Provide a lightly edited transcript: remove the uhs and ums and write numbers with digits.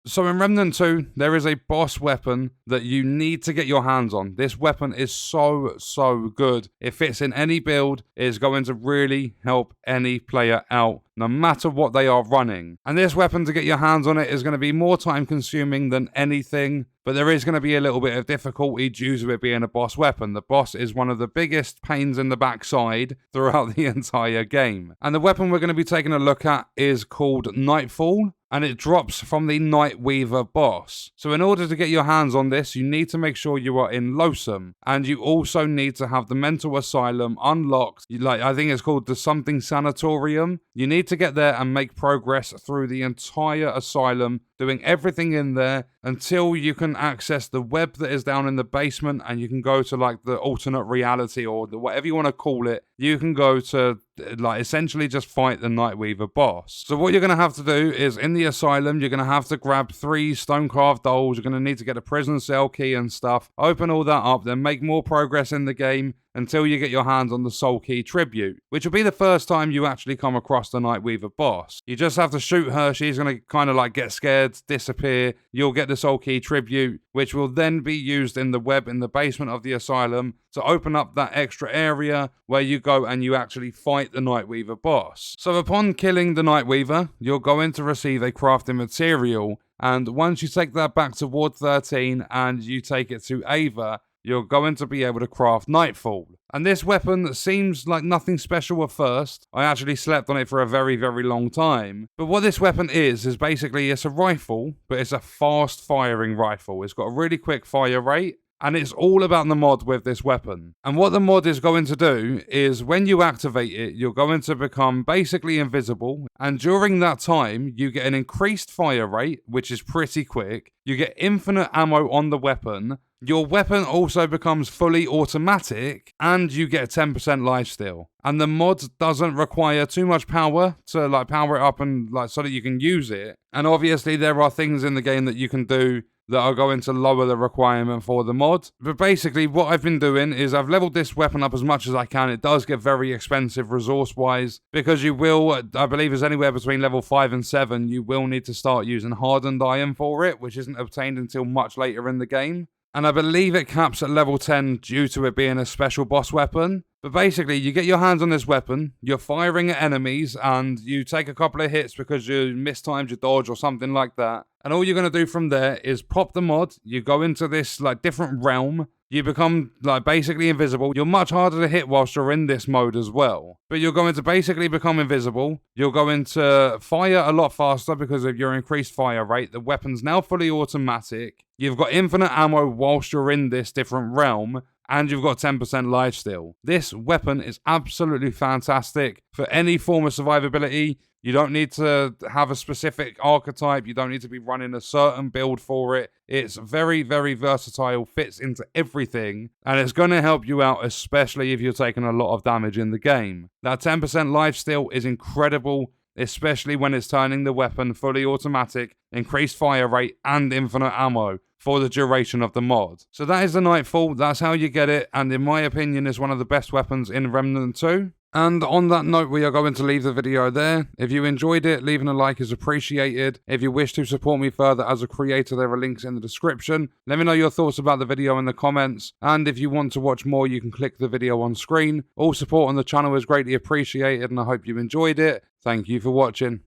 So in Remnant 2, there is a boss weapon that you need to get your hands on. This weapon is so good. It fits in any build. It is going to really help any player out, no matter what they are running. And this weapon, to get your hands on it, is going to be more time consuming than anything, but there is going to be a little bit of difficulty due to it being a boss weapon. The boss is one of the biggest pains in the backside throughout the entire game. And the weapon we're going to be taking a look at is called Nightfall, and it drops from the Nightweaver boss. So in order to get your hands on this, you need to make sure you are in Loathsome, and you also need to have the mental asylum unlocked. I think it's called the something sanatorium. You need to get there and make progress through the entire asylum, doing everything in there until you can access the web that is down in the basement, and you can go to like the alternate reality, or whatever you want to call it. You can go to like essentially just fight the Nightweaver boss. So what you're going to have to do is, in the asylum, you're going to have to grab 3 stone-carved dolls. You're going to need to get a prison cell key and stuff, open all that up, then make more progress in the game until you get your hands on the Soul Key Tribute, which will be the first time you actually come across the Nightweaver boss. You just have to shoot her. She's going to kind of like get scared, disappear. You'll get the Soul Key Tribute, which will then be used in the web in the basement of the asylum to open up that extra area where you go and you actually fight the Nightweaver boss. So upon killing the Nightweaver, you're going to receive a crafting material, and once you take that back to Ward 13 and you take it to Ava, you're going to be able to craft Nightfall. And this weapon seems like nothing special at first. I actually slept on it for a very long time. But what this weapon is basically it's a rifle, but it's a fast firing rifle. It's got a really quick fire rate, and it's all about the mod with this weapon. And what the mod is going to do is, when you activate it, you're going to become basically invisible. And during that time, you get an increased fire rate, which is pretty quick. You get infinite ammo on the weapon. Your weapon also becomes fully automatic, and you get 10% lifesteal. And the mod doesn't require too much power to like power it up and like so that you can use it. And obviously there are things in the game that you can do that are going to lower the requirement for the mod. But basically what I've been doing is I've leveled this weapon up as much as I can. It does get very expensive resource-wise, because you will, I believe it's anywhere between level 5 and 7, you will need to start using hardened iron for it, which isn't obtained until much later in the game. And I believe it caps at level 10 due to it being a special boss weapon. But basically, you get your hands on this weapon, you're firing at enemies, and you take a couple of hits because you mistimed your dodge or something like that. And all you're going to do from there is pop the mod, you go into this like different realm, you become like basically invisible. You're much harder to hit whilst you're in this mode as well. But you're going to basically become invisible. You're going to fire a lot faster because of your increased fire rate. The weapon's now fully automatic. You've got infinite ammo whilst you're in this different realm. And you've got 10% lifesteal. This weapon is absolutely fantastic for any form of survivability. You don't need to have a specific archetype. You don't need to be running a certain build for it. It's very versatile, fits into everything, and it's going to help you out, especially if you're taking a lot of damage in the game. That 10% lifesteal is incredible, especially when it's turning the weapon fully automatic, increased fire rate, and infinite ammo for the duration of the mod. So that is the Nightfall, that's how you get it, and in my opinion is one of the best weapons in Remnant 2. And on that note, we are going to leave the video there. If you enjoyed it, leaving a like is appreciated. If you wish to support me further as a creator, there are links in the description. Let me know your thoughts about the video in the comments. And if you want to watch more, you can click the video on screen. All support on the channel is greatly appreciated, and I hope you enjoyed it. Thank you for watching.